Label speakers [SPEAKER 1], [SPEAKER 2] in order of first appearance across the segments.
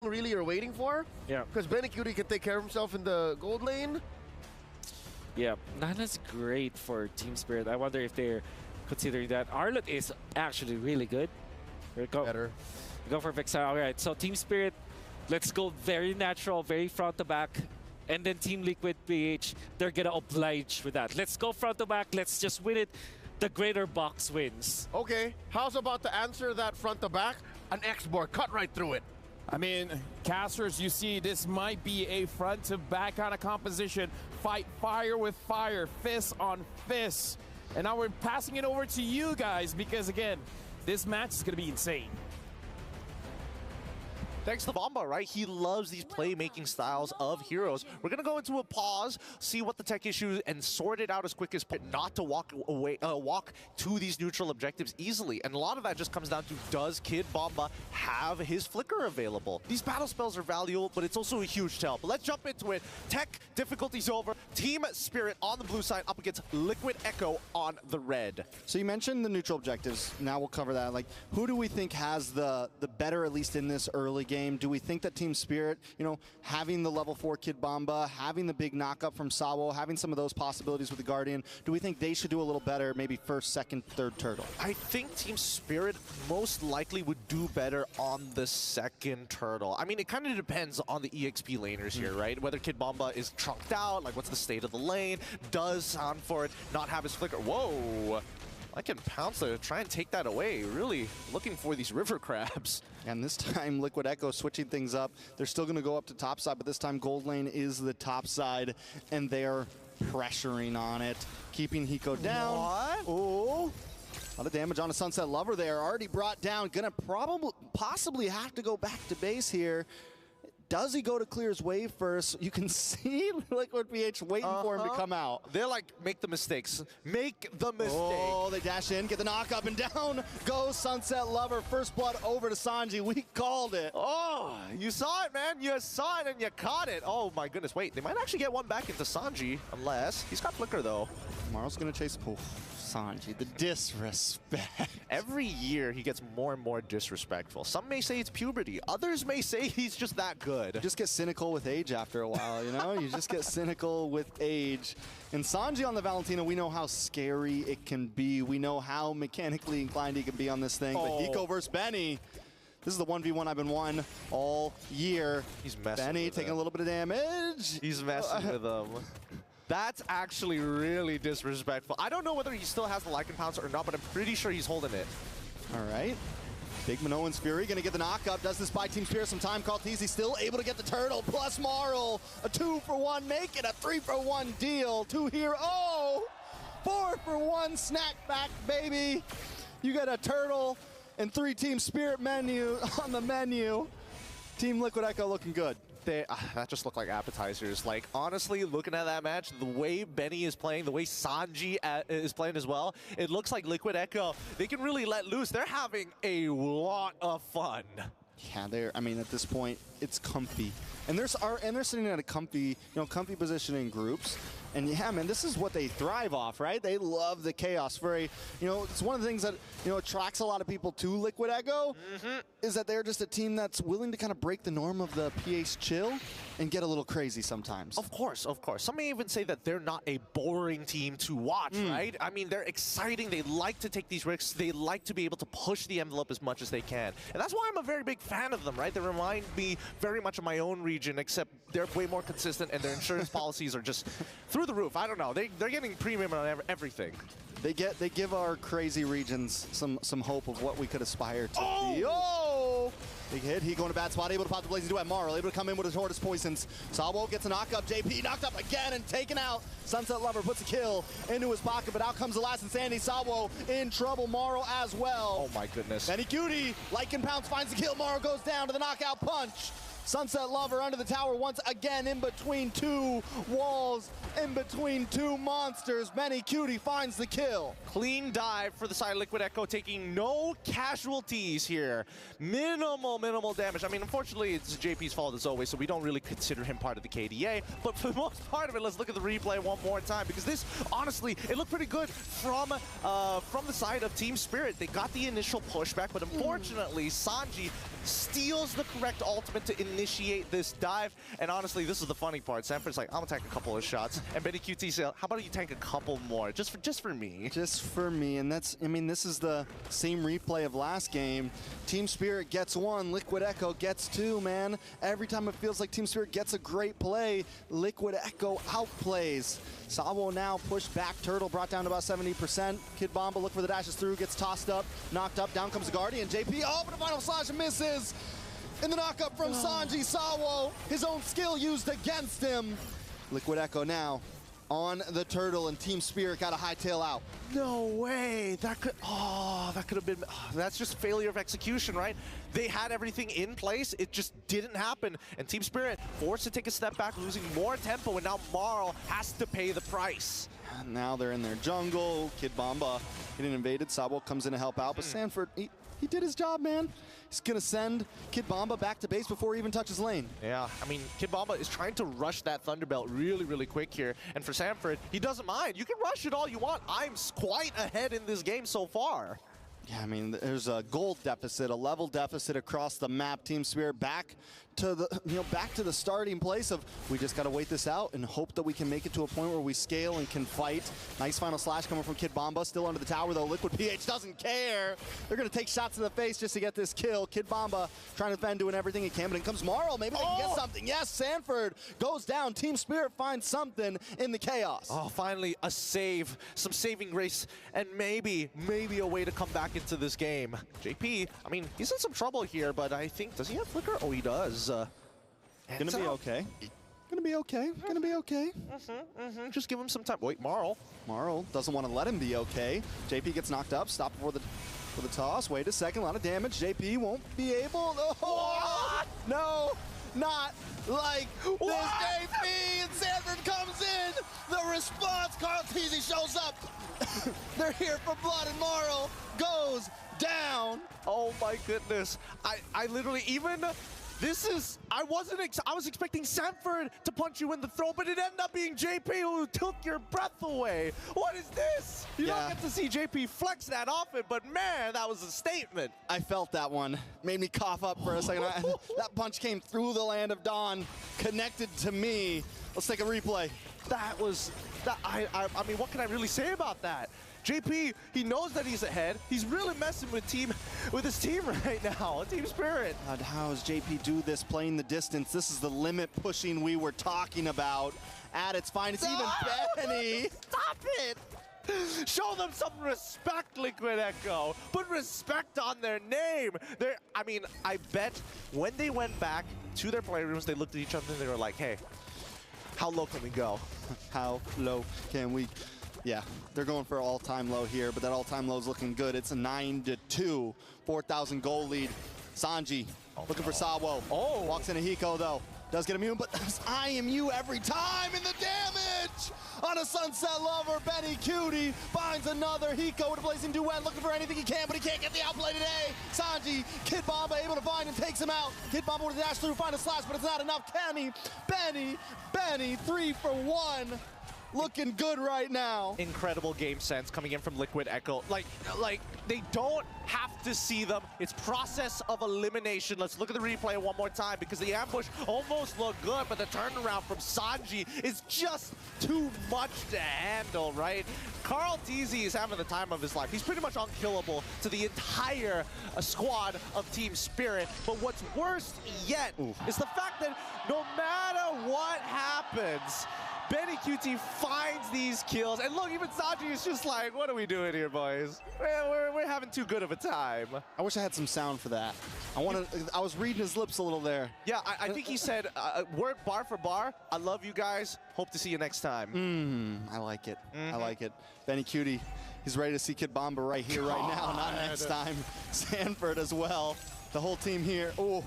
[SPEAKER 1] really you're waiting for.
[SPEAKER 2] Yeah.
[SPEAKER 1] Because Cutie can take care of himself in the gold lane.
[SPEAKER 2] Yeah, Nana's great for Team Spirit. I wonder if they're considering that. Arlet is actually really good.
[SPEAKER 1] Better.
[SPEAKER 2] Go for Vexile. All right, so Team Spirit, let's go very natural, very front to back. And then Team Liquid PH, they're gonna oblige with that. Let's go front to back. Let's just win it. The greater box wins.
[SPEAKER 1] Okay, how's about to answer that front to back? An X-Board, cut right through it.
[SPEAKER 3] I mean, casters, you see, this might be a front to back kind of composition. Fight fire with fire, fist on fist. And now we're passing it over to you guys because, again, this match is going to be insane.
[SPEAKER 4] Thanks to Bomba, right? He loves these playmaking styles of heroes. We're gonna go into a pause, see what the tech issue, and sort it out as quick as not to walk to these neutral objectives easily. And a lot of that just comes down to, does Kid Bomba have his flicker available? These battle spells are valuable, but it's also a huge tell. But let's jump into it. Tech difficulty's over. Team Spirit on the blue side up against Liquid Echo on the red.
[SPEAKER 5] So you mentioned the neutral objectives. Now we'll cover that. Like, who do we think has the better, at least in this early game? Do we think that Team Spirit, you know, having the level 4 Kid Bomba, having the big knockup from Sawo, having some of those possibilities with the Guardian, do we think they should do a little better, maybe first, second, third turtle?
[SPEAKER 4] I think Team Spirit most likely would do better on the second turtle. I mean, it kind of depends on the EXP laners here, right? Whether Kid Bomba is trunked out, like what's the state of the lane, does Sound for it not have his flicker? Whoa! I can pounce to try and take that away. Really looking for these river crabs.
[SPEAKER 5] And this time, Liquid Echo switching things up. They're still going to go up to top side, but this time Gold Lane is the top side, and they're pressuring on it, keeping Hiko down.
[SPEAKER 4] What?
[SPEAKER 5] Oh, a lot of damage on a Sunset Lover there. Already brought down. Gonna possibly have to go back to base here. Does he go to clear his wave first? You can see Liquid PH waiting for him to come out.
[SPEAKER 4] They're like, make the mistakes. Make the mistake.
[SPEAKER 5] Oh, they dash in, get the knock up, and down goes Sunset Lover. First blood over to Sanji. We called it.
[SPEAKER 4] Oh, you saw it, man. You saw it and you caught it. Oh, my goodness. Wait, they might actually get one back into Sanji, unless he's got flicker, though.
[SPEAKER 5] Tomorrow's going to chase Pool. Sanji, the disrespect.
[SPEAKER 4] Every year, he gets more and more disrespectful. Some may say it's puberty. Others may say he's just that good.
[SPEAKER 5] You just get cynical with age after a while, you know? You just get cynical with age. And Sanji on the Valentina, we know how scary it can be. We know how mechanically inclined he can be on this thing. But Hiko versus Benny, this is the 1v1 I've been won all year.
[SPEAKER 4] He's messing
[SPEAKER 5] Benny
[SPEAKER 4] with
[SPEAKER 5] taking
[SPEAKER 4] him.
[SPEAKER 5] a little bit of damage.
[SPEAKER 4] He's messing with him. That's actually really disrespectful. I don't know whether he still has the Lycan Pouncer or not, but I'm pretty sure he's holding it.
[SPEAKER 5] All right. Big Minoan's Fury gonna get the knockup. Does this buy Team Spirit some time? Called Teasy still able to get the turtle. Plus Marl. A 2-for-1 make it a 3-for-1 deal. 2 here. Oh! 4-for-1 snack back, baby. You got a turtle and 3 Team Spirit menu on the menu. Team Liquid Echo looking good.
[SPEAKER 4] That just looked like appetizers. Like, honestly, looking at that match, the way Benny is playing, the way Sanji is playing as well, it looks like Liquid Echo, they can really let loose. They're having a lot of fun.
[SPEAKER 5] Yeah, I mean, at this point, it's comfy. And they're sitting at a comfy position in groups. And yeah, man, this is what they thrive off, right? They love the chaos. It's one of the things that, attracts a lot of people to Liquid Echo, is that they're just a team that's willing to kind of break the norm of the PH chill and get a little crazy sometimes.
[SPEAKER 4] Of course, of course. Some may even say that they're not a boring team to watch, right? I mean, they're exciting. They like to take these risks. They like to be able to push the envelope as much as they can. And that's why I'm a very big fan of them, right? They remind me very much of my own region, except they're way more consistent and their insurance policies are just through the roof. I don't know. They're getting premium on everything.
[SPEAKER 5] They give our crazy regions some hope of what we could aspire to be.
[SPEAKER 4] Oh!
[SPEAKER 5] Big hit. He going to bad spot. Able to pop the Blazing Duet. Marl able to come in with his Tortoise Poisons. Sawo gets a knock up. JP knocked up again and taken out. Sunset Lover puts a kill into his pocket, but out comes the last Insanity. Sawo in trouble. Marl as well.
[SPEAKER 4] Oh my goodness.
[SPEAKER 5] Benny Cutie, Lycan Pounce finds the kill. Marl goes down to the knockout punch. Sunset Lover under the tower once again in between 2 walls, in between 2 monsters. Benny Cutie finds the kill.
[SPEAKER 4] Clean dive for the side of Liquid Echo, taking no casualties here. Minimal damage. I mean, unfortunately, it's JP's fault as always, so we don't really consider him part of the KDA. But for the most part of it, let's look at the replay one more time, because this, honestly, it looked pretty good from the side of Team Spirit. They got the initial pushback, but unfortunately, Sanji steals the correct ultimate to initiate initiate this dive. And honestly, this is the funny part. Sanford's like, I'm gonna tank a couple of shots. And Benny QT said, how about you tank a couple more? Just for me.
[SPEAKER 5] Just for me. And that's, I mean, this is the same replay of last game. Team Spirit gets one, Liquid Echo gets two, man. Every time it feels like Team Spirit gets a great play, Liquid Echo outplays. Sabo now pushed back, Turtle brought down to about 70%. Kid Bomba look for the dashes through, gets tossed up, knocked up, down comes the Guardian. JP, oh, but the final slash misses. And the knockup from Sanji Sawo, his own skill used against him. Liquid Echo now on the Turtle, and Team Spirit got a hightail out.
[SPEAKER 4] No way. That could have been, that's just failure of execution, right? They had everything in place. It just didn't happen. And Team Spirit forced to take a step back, losing more tempo, and now Marl has to pay the price.
[SPEAKER 5] And now they're in their jungle. Kid Bomba getting invaded. Sabo comes in to help out, but Sanford, he did his job, man. He's gonna send Kid Bomba back to base before he even touches lane.
[SPEAKER 4] Yeah, I mean, Kid Bomba is trying to rush that Thunderbelt really, really quick here. And for Sanford, he doesn't mind. You can rush it all you want. I'm quite ahead in this game so far.
[SPEAKER 5] Yeah, I mean, there's a gold deficit, a level deficit across the map. Team Spirit back to the, back to the starting place of, we just got to wait this out and hope that we can make it to a point where we scale and can fight. Nice final slash coming from Kid Bomba, still under the tower though. Liquid PH doesn't care. They're going to take shots in the face just to get this kill. Kid Bomba trying to defend, doing everything he can, but in comes Marl. Maybe they can get something. Yes, Sanford goes down. Team Spirit finds something in the chaos.
[SPEAKER 4] Oh, finally a save, some saving grace, and maybe a way to come back into this game. JP, I mean, he's in some trouble here, but I think, does he have Flicker? Oh, he does.
[SPEAKER 5] Gonna be okay. Gonna be okay. Gonna be okay.
[SPEAKER 4] Just give him some time. Wait, Marl.
[SPEAKER 5] Marl doesn't want to let him be okay. JP gets knocked up. Stop for the toss. Wait a second. A lot of damage. JP won't be able. Oh, no, not like this. JP and Sanford comes in. The response. Carl Teasy shows up. They're here for blood, and Marl goes down.
[SPEAKER 4] Oh my goodness. I literally even. I was expecting Sanford to punch you in the throat, but it ended up being JP who took your breath away. What is this? You don't get to see JP flex that often, but man, that was a statement.
[SPEAKER 5] I felt that one. Made me cough up for a second. That punch came through the land of Dawn, connected to me. Let's take a replay.
[SPEAKER 4] I mean, what can I really say about that? JP, he knows that he's ahead. He's really messing with his team right now, Team Spirit.
[SPEAKER 5] God, how does JP do this, playing the distance? This is the limit pushing we were talking about at its finest. Even Benny.
[SPEAKER 4] Stop it! Show them some respect, Liquid Echo. Put respect on their name. I mean, I bet when they went back to their playrooms, they looked at each other and they were like, hey, how low can we go?
[SPEAKER 5] How low can we? Yeah, they're going for all-time low here, but that all-time low is looking good. It's a 9-2, 4,000 goal lead. Sanji looking for Sawo.
[SPEAKER 4] Oh,
[SPEAKER 5] walks into Hiko though. Does get immune, but I am you every time in the damage! On a Sunset Lover, Benny Cutie finds another Hiko with a blazing duet, looking for anything he can, but he can't get the outplay today. Sanji, Kid Bomba able to find and takes him out. Kid Bomba with a dash through, find a slash, but it's not enough. Can he? Benny, 3 for 1. Looking good right now.
[SPEAKER 4] Incredible game sense coming in from Liquid Echo. Like they don't have to see them. It's process of elimination. Let's look at the replay one more time because the ambush almost looked good, but the turnaround from Sanji is just too much to handle, right? Carl Teasy is having the time of his life. He's pretty much unkillable to the entire squad of Team Spirit. But what's worse yet is the fact that no matter what happens, Benny QT finds these kills, and look, even Sanji is just like, what are we doing here, boys? We're having too good of a time.
[SPEAKER 5] I wish I had some sound for that. I was reading his lips a little there.
[SPEAKER 4] Yeah, I think he said, word bar for bar, I love you guys, hope to see you next time.
[SPEAKER 5] I like it. I like it. Benny QT, he's ready to see Kid Bomba right here, right now, not next time. Sanford as well. The whole team here. Oh,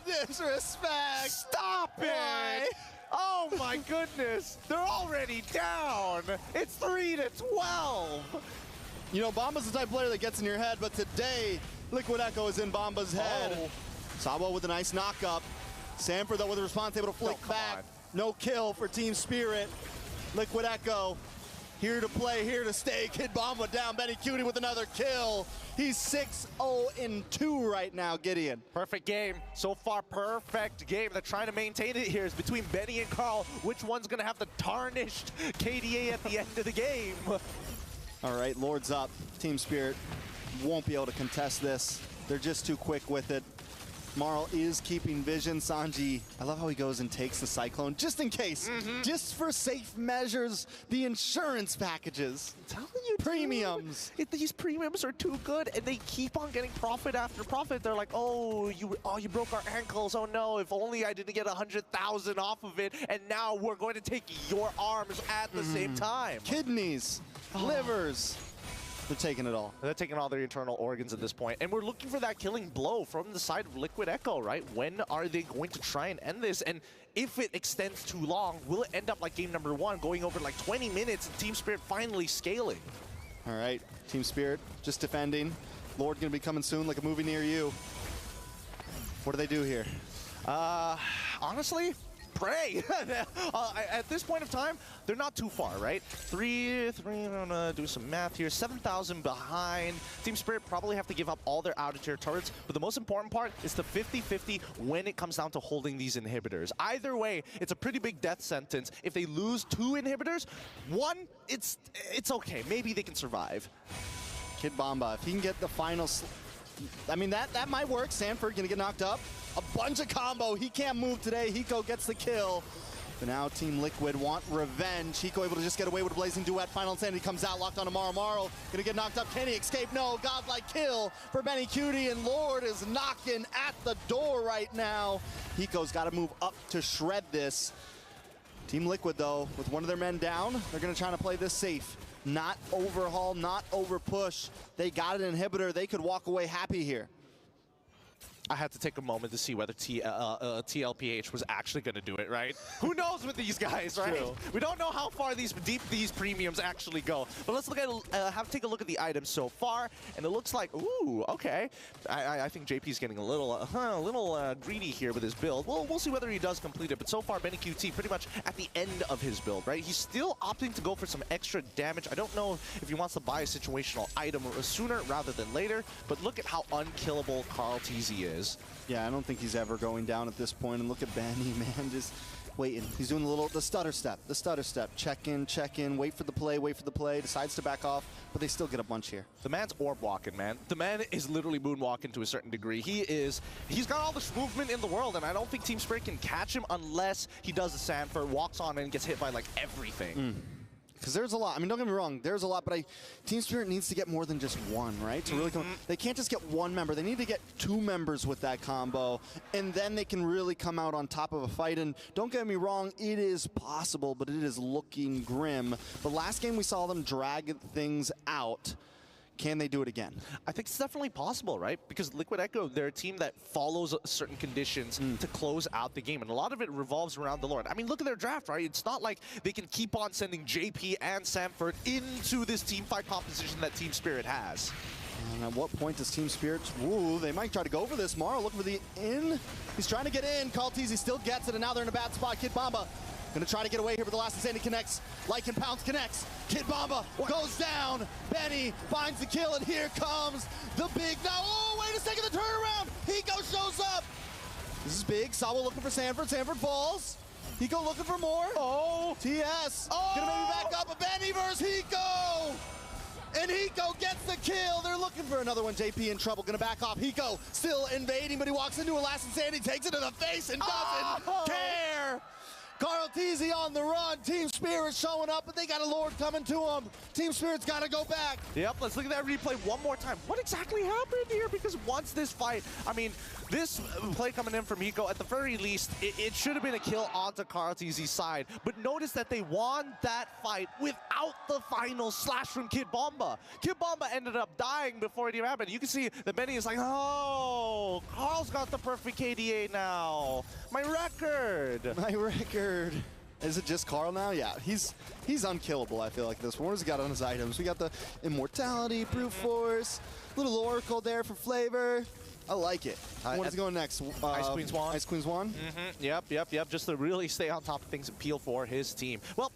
[SPEAKER 5] the disrespect.
[SPEAKER 4] Stop it. Oh my goodness, they're already down. It's 3-12.
[SPEAKER 5] You know, Bomba's the type of player that gets in your head, but today, Liquid Echo is in Bomba's head. Sabo with a nice knock-up. Sanford, though, with a response, able to flick back. No kill for Team Spirit. Liquid Echo Here to play, here to stay. Kid Bomba down. Benny Cutie with another kill. He's 6-0-2 right now, Gideon.
[SPEAKER 4] Perfect game. So far, perfect game. They're trying to maintain it here. It's between Benny and Carl. Which one's going to have the tarnished KDA at the end of the game?
[SPEAKER 5] All right, Lord's up. Team Spirit won't be able to contest this. They're just too quick with it. Marl is keeping vision. Sanji, I love how he goes and takes the Cyclone just in case. Just for safe measures, the insurance packages.
[SPEAKER 4] I'm telling you,
[SPEAKER 5] premiums.
[SPEAKER 4] These premiums are too good, and they keep on getting profit after profit. They're like, oh, you broke our ankles. Oh no, if only I didn't get 100,000 off of it, and now we're going to take your arms at the same time.
[SPEAKER 5] Kidneys, livers. They're taking it all.
[SPEAKER 4] They're taking all their internal organs at this point. And we're looking for that killing blow from the side of Liquid Echo, right? When are they going to try and end this? And if it extends too long, will it end up like game number 1, going over like 20 minutes and Team Spirit finally scaling?
[SPEAKER 5] All right, Team Spirit just defending. Lord gonna be coming soon, like a movie near you. What do they do here?
[SPEAKER 4] Honestly, pray. At this point of time, they're not too far, right? Three, I'm gonna do some math here. 7,000 behind. Team Spirit probably have to give up all their out-of-tier turrets, but the most important part is the 50-50 when it comes down to holding these inhibitors. Either way, it's a pretty big death sentence. If they lose 2 inhibitors, 1, it's okay. Maybe they can survive.
[SPEAKER 5] Kid Bomba, if he can get the final... I mean, that might work. Sanford gonna get knocked up. A bunch of combo. He can't move today. Hiko gets the kill. But now Team Liquid want revenge. Hiko able to just get away with a blazing duet. Final Insanity comes out, locked on to Maro. Maro gonna get knocked up. Can he escape? No. Godlike kill for Benny Cutie, and Lord is knocking at the door right now. Hiko's got to move up to shred this. Team Liquid, though, with one of their men down, they're gonna try to play this safe. Not overhaul, not over push. They got an inhibitor. They could walk away happy here.
[SPEAKER 4] I had to take a moment to see whether Tlph was actually going to do it, right? Who knows with these guys, right?
[SPEAKER 5] True.
[SPEAKER 4] We don't know how far deep these premiums actually go. But let's look at take a look at the items so far, and it looks like, ooh, okay. I think JP's getting a little greedy here with his build. We'll see whether he does complete it. But so far, Benny QT pretty much at the end of his build, right? He's still opting to go for some extra damage. I don't know if he wants to buy a situational item sooner rather than later. But look at how unkillable Carl TZ is.
[SPEAKER 5] Yeah, I don't think he's ever going down at this point. And look at Benny, man, just waiting. He's doing the stutter step, Check in, wait for the play, decides to back off, but they still get a bunch here.
[SPEAKER 4] The man's orb walking, man. The man is literally moonwalking to a certain degree. He's got all this movement in the world, and I don't think Team Spirit can catch him unless he does the Sanford, walks on and gets hit by like everything.
[SPEAKER 5] Because there's a lot. I mean, don't get me wrong, there's a lot, but Team Spirit needs to get more than just one, right? To really come, they can't just get one member. They need to get 2 members with that combo, and then they can really come out on top of a fight. And don't get me wrong, it is possible, but it is looking grim. The last game we saw them drag things out. Can they do it again?
[SPEAKER 4] I think it's definitely possible, right? Because Liquid Echo, they're a team that follows certain conditions to close out the game. And a lot of it revolves around the Lord. I mean, look at their draft, right? It's not like they can keep on sending JP and Sanford into this team fight composition that Team Spirit has.
[SPEAKER 5] And at what point does Team Spirit... Ooh, they might try to go for this. Maro looking for the in. He's trying to get in. Carl TZ still gets it, and now they're in a bad spot. Kid Bomba gonna try to get away here, but the last Insanity connects. Lycan Pounce connects. Kid Bomba goes down. Benny finds the kill, and here comes the big... Now, oh, wait a second, the turnaround. Hiko shows up. This is big. Sawa looking for Sanford. Sanford falls. Hiko looking for more. Oh, TS. Gonna maybe back up, but Benny versus Hiko. And Hiko gets the kill. They're looking for another one. JP in trouble, gonna back off. Hiko still invading, but he walks into a last Insanity, takes it to the face, and doesn't care. Carl TZ on the run. Team Spirit showing up, but they got a Lord coming to them. Team Spirit's got to go back.
[SPEAKER 4] Yep, let's look at that replay one more time. What exactly happened here? Because once this fight, I mean, this play coming in from Hiko, at the very least, it should have been a kill onto Carl TZ's side. But notice that they won that fight without the final slash from Kid Bomba. Kid Bomba ended up dying before it even happened. You can see that Benny is like, oh, Carl's got the perfect KDA now. My record.
[SPEAKER 5] My record. Is it just Carl now? Yeah, he's unkillable, I feel like this one. What has he got on his items? We got the Immortality, Brute Force, little Oracle there for flavor. I like it. What is going next?
[SPEAKER 4] Ice Queen Swan.
[SPEAKER 5] Ice Queen Swan?
[SPEAKER 4] Yep. Just to really stay on top of things and peel for his team. Well,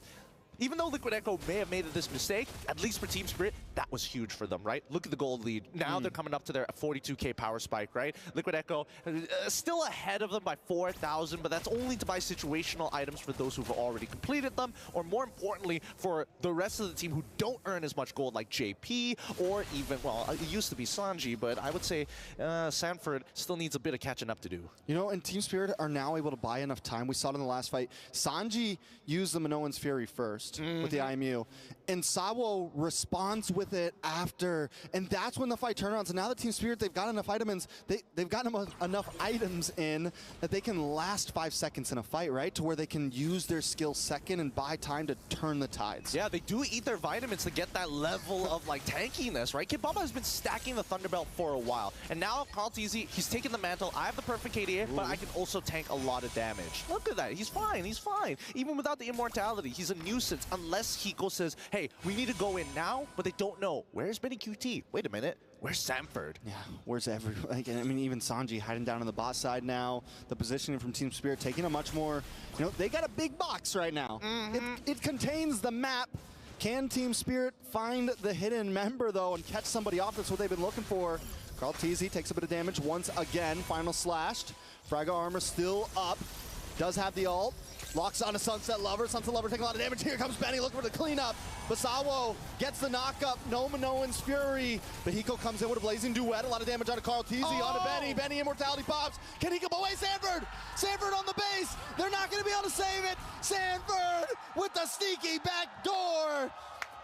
[SPEAKER 4] Even though Liquid Echo may have made this mistake, at least for Team Spirit, that was huge for them, right? Look at the gold lead. Now they're coming up to their 42k power spike, right? Liquid Echo still ahead of them by 4,000, but that's only to buy situational items for those who've already completed them, or more importantly, for the rest of the team who don't earn as much gold like JP, or even, well, it used to be Sanji, but I would say Sanford still needs a bit of catching up to do.
[SPEAKER 5] You know, and Team Spirit are now able to buy enough time. We saw it in the last fight. Sanji used the Minoan's Fury first with the IMU, and Sawo responds with it after, and that's when the fight turned around. So now the Team Spirit, they've got enough items, they've gotten enough items in that they can last 5 seconds in a fight, right? To where they can use their skill second and buy time to turn the tides.
[SPEAKER 4] Yeah, they do eat their vitamins to get that level of like tankiness, right? Kid Baba has been stacking the Thunderbelt for a while, and now tlph, he's taking the mantle. I have the perfect KDA, but I can also tank a lot of damage. Look at that, he's fine, he's fine. Even without the immortality, he's a nuisance unless Hiko says, hey, we need to go in now, but they don't know. Where's Benny QT? Wait a minute. Where's Sanford?
[SPEAKER 5] Yeah, where's everyone? Like, I mean, even Sanji hiding down on the bot side now. The positioning from Team Spirit taking a much more, you know, they got a big box right now. It contains the map. Can Team Spirit find the hidden member, though, and catch somebody off? That's what they've been looking for. tlph takes a bit of damage once again. Final slashed. Fragile armor still up. Does have the ult. Locks on a Sunset Lover. Sunset Lover taking a lot of damage. Here comes Benny looking for the cleanup. Basawo gets the knockup. No Minoan's Fury. But Hiko comes in with a blazing duet. A lot of damage on tlph. Onto Benny. Benny immortality pops. Can Hiko away? Sanford! Sanford on the base. They're not going to be able to save it. Sanford with the sneaky back door.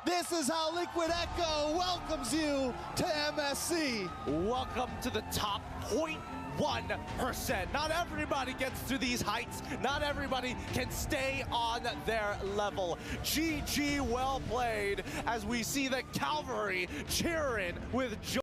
[SPEAKER 5] This is how Liquid Echo welcomes you to MSC.
[SPEAKER 4] Welcome to the top 0.1%. Not everybody gets to these heights. Not everybody can stay on their level. GG, well played, as we see the cavalry cheering with joy.